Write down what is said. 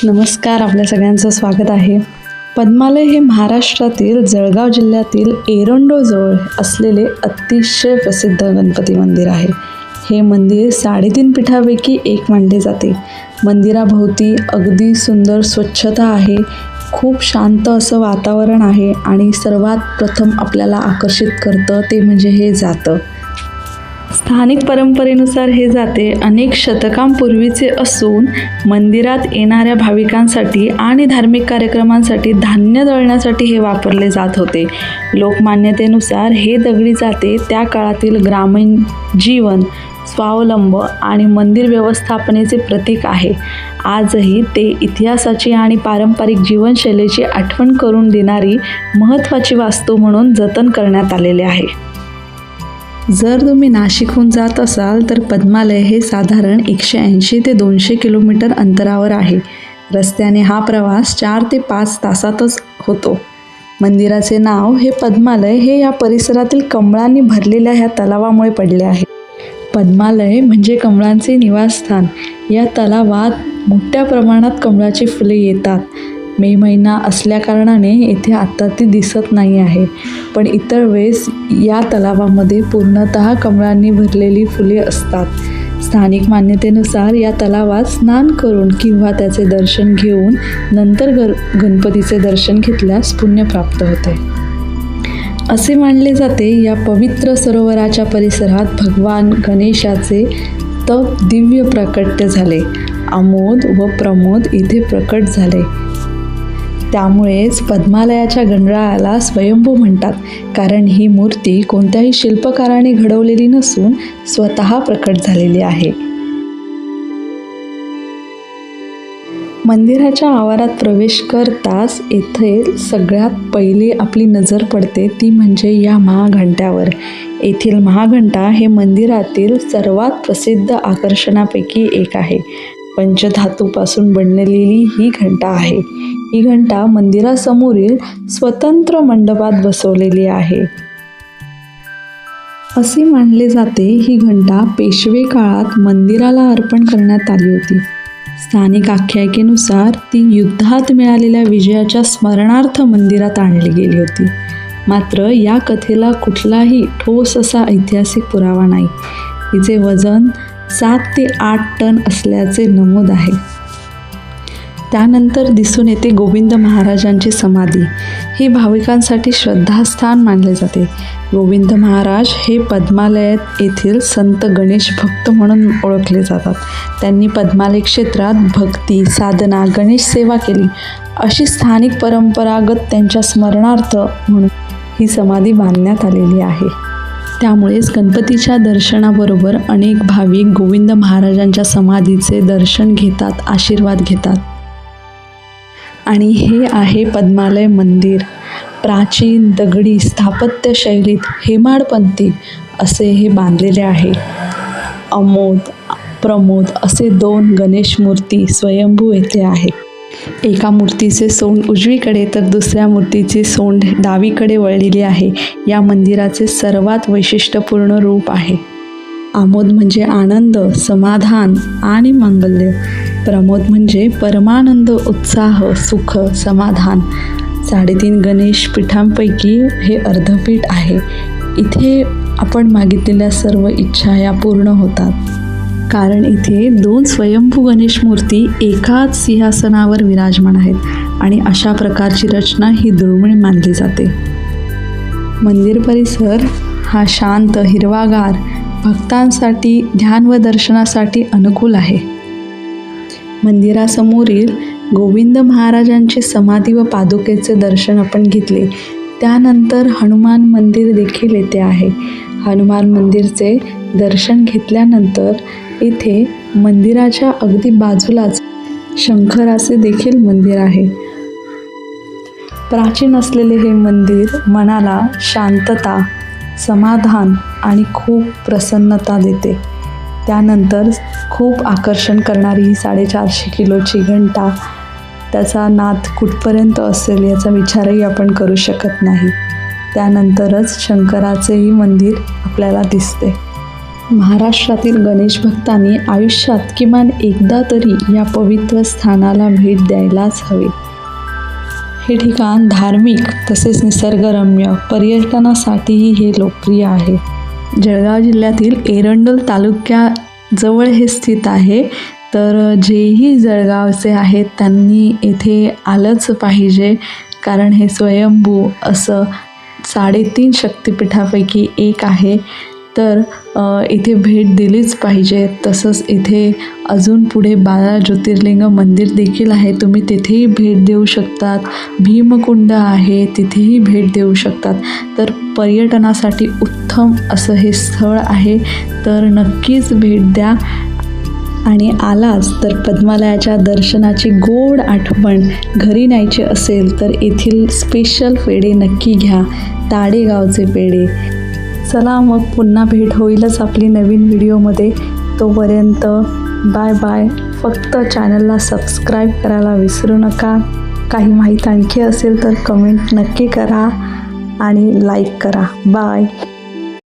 नमस्कार, आपल्या सगळ्यांचं स्वागत आहे. पद्मालय हे महाराष्ट्रातील जळगाव जिल्ह्यातील एरंडोजवळ असलेले अतिशय प्रसिद्ध गणपती मंदिर आहे. हे मंदिर 3.5 पीठापैकी एक मानले जाते. मंदिराभोवती अगदी सुंदर स्वच्छता आहे, खूप शांत असं वातावरण आहे आणि सर्वात प्रथम आपल्याला आकर्षित करतं ते म्हणजे हे जातं. स्थानिक परंपरेनुसार हे जाते अनेक शतकांपूर्वीचे असून मंदिरात येणाऱ्या भाविकांसाठी आणि धार्मिक कार्यक्रमांसाठी धान्य दळण्यासाठी हे वापरले जात होते. लोकमान्यतेनुसार हे दगडी जाते त्या काळातील ग्रामीण जीवन, स्वावलंब आणि मंदिर व्यवस्थापनेचे प्रतीक आहे. आजही ते इतिहासाची आणि पारंपरिक जीवनशैलीची आठवण करून देणारी महत्त्वाची वास्तू म्हणून जतन करण्यात आलेले आहे. जर तुम्ही नाशिकहून जात असाल तर पद्मालय हे साधारण 180 ते 200 किलोमीटर अंतरावर आहे. रस्त्याने हा प्रवास 4 ते 5 तासातच होतो. मंदिराचे नाव हे पद्मालय हे या परिसरातील कमळांनी भरलेल्या ह्या तलावामुळे पडले आहे. पद्मालय म्हणजे कमळांचे निवासस्थान. या तलावात मोठ्या प्रमाणात कमळाची फुले येतात. मे महिना असल्याकारणाने येथे आत्ता ती दिसत नाही आहे, पण इतर वेळेस या तलावामध्ये पूर्णतः कमळांनी भरलेली फुले असतात. स्थानिक मान्यतेनुसार या तलावात स्नान करून किंवा त्याचे दर्शन घेऊन नंतर गणपतीचे दर्शन घेतल्यास पुण्य प्राप्त होते. असे मानले जाते या पवित्र सरोवराच्या परिसरात भगवान गणेशाचे तप दिव्य प्राकट्य झाले. आमोद व प्रमोद इथे प्रकट झाले. त्यामुळेच पद्मालयाच्या गणरायाला स्वयंभू म्हणतात, कारण ही मूर्ती कोणत्याही शिल्पकाराने घडवलेली नसून स्वतः प्रकट झालेली आहे. मंदिराच्या आवारात प्रवेश करताच येथे सगळ्यात पहिले आपली नजर पडते ती म्हणजे या महाघंट्यावर. येथील महाघंटा हे मंदिरातील सर्वात प्रसिद्ध आकर्षणापैकी एक आहे. पंचधातूपासून बनलेली ही घंटा आहे. ही घंटा मंदिरासमोरील स्वतंत्र मंडपात बसवलेली आहे. असे मानले जाते ही घंटा पेशवे काळात मंदिराला अर्पण करण्यात आली होती. स्थानिक आख्यायिकेनुसार ती युद्धात मिळालेल्या विजयाच्या स्मरणार्थ मंदिरात आणली गेली होती. मात्र या कथेला कुठलाही ठोस असा ऐतिहासिक पुरावा नाही. हिचे वजन 7 ते 8 टन असल्याचे नमूद आहे. त्यानंतर दिसून येते गोविंद महाराजांची समाधी. ही भाविकांसाठी श्रद्धास्थान मानले जाते. गोविंद महाराज हे पद्मालयात येथील संत गणेश भक्त म्हणून ओळखले जातात. त्यांनी पद्मालय क्षेत्रात भक्ती, साधना, गणेश सेवा केली. अशी स्थानिक परंपरागत त्यांच्या स्मरणार्थ म्हणून ही समाधी बांधण्यात आलेली आहे. त्यामुळेच गणपतीच्या दर्शनाबरोबर अनेक भाविक गोविंद महाराजांच्या समाधीचे दर्शन घेतात, आशीर्वाद घेतात. आणि हे आहे पद्मालय मंदिर. प्राचीन दगडी स्थापत्य शैलीत हेमाडपंथी असे हे बांधलेले आहे. अमोद, प्रमोद असे 2 गणेश मूर्ती स्वयंभू येथे आहेत. एका मूर्तीचे सोंड उजवीकडे तर दुसऱ्या मूर्तीची सोंड डावीकडे वळलेली आहे. या मंदिराचे सर्वात वैशिष्ट्यपूर्ण रूप आहे. आमोद म्हणजे आनंद, समाधान आणि मांगल्य. प्रमोद म्हणजे परमानंद, उत्साह, सुख, समाधान. 3.5 गणेश पीठांपैकी हे अर्धपीठ आहे. इथे आपण मागितलेल्या सर्व इच्छा या पूर्ण होतात, कारण इथे 2 स्वयंभू गणेश मूर्ती एकाच सिंहासनावर विराजमान आहेत आणि अशा प्रकारची रचना ही दुर्मिळ मानली जाते. मंदिर परिसर हा शांत, हिरवागार, भक्तांसाठी ध्यान व दर्शनासाठी अनुकूल आहे. मंदिरासमोरील गोविंद महाराजांची समाधी व पादुकेचे दर्शन आपण घेतले. त्यानंतर हनुमान मंदिर देखील येथे आहे. हनुमान मंदिरचे दर्शन घेतल्यानंतर इथे मंदिराच्या अगदी बाजूलाच शंकराचे देखील मंदिर आहे. प्राचीन असलेले हे मंदिर मनाला शांतता, समाधान आणि खूप प्रसन्नता देते. त्यानंतर खूप आकर्षण करणारी ही 450 किलोची घंटा, त्याचा नाद कुठपर्यंत असेल याचा विचारही आपण करू शकत नाही. त्यानंतरच शंकराचेही मंदिर आपल्याला दिसते. महाराष्ट्रातील गणेश भक्तांनी आयुष्यात किमान एकदा तरी या पवित्र स्थानाला भेट द्यायलाच हवे. हे ठिकाण धार्मिक तसेच निसर्गरम्य पर्यटनासाठीही हे लोकप्रिय आहे. जळगाव जिल्ह्यातील एरंडोल तालुक्याजवळ हे स्थित आहे. तर जेही जळगावचे आहेत त्यांनी येथे आलंच पाहिजे, कारण हे स्वयंभू असं 3.5 शक्तिपीठापैकी एक आहे. तर इथे भेट दिलीच पाहिजे. तसंच इथे अजून पुढे 12 ज्योतिर्लिंग मंदिर देखील आहे, तुम्ही तिथेही भेट देऊ शकतात. भीमकुंड आहे, तिथेही भेट देऊ शकतात. तर पर्यटनासाठी उत्तम असं हे स्थळ आहे. तर नक्कीच भेट द्या. आणि आलाच तर पद्मालयाच्या दर्शनाची गोड आठवण घरी न्यायची असेल तर येथील स्पेशल पेढे नक्की घ्या, ताडेगावचे पेढे. चला मग पुन्हा भेट होईलच आपली नवीन व्हिडिओमध्ये. तोपर्यंत बाय बाय. फक्त चॅनलला सबस्क्राईब करायला विसरू नका. काही माहीत आणखी असेल तर कमेंट नक्की करा आणि लाईक करा. बाय.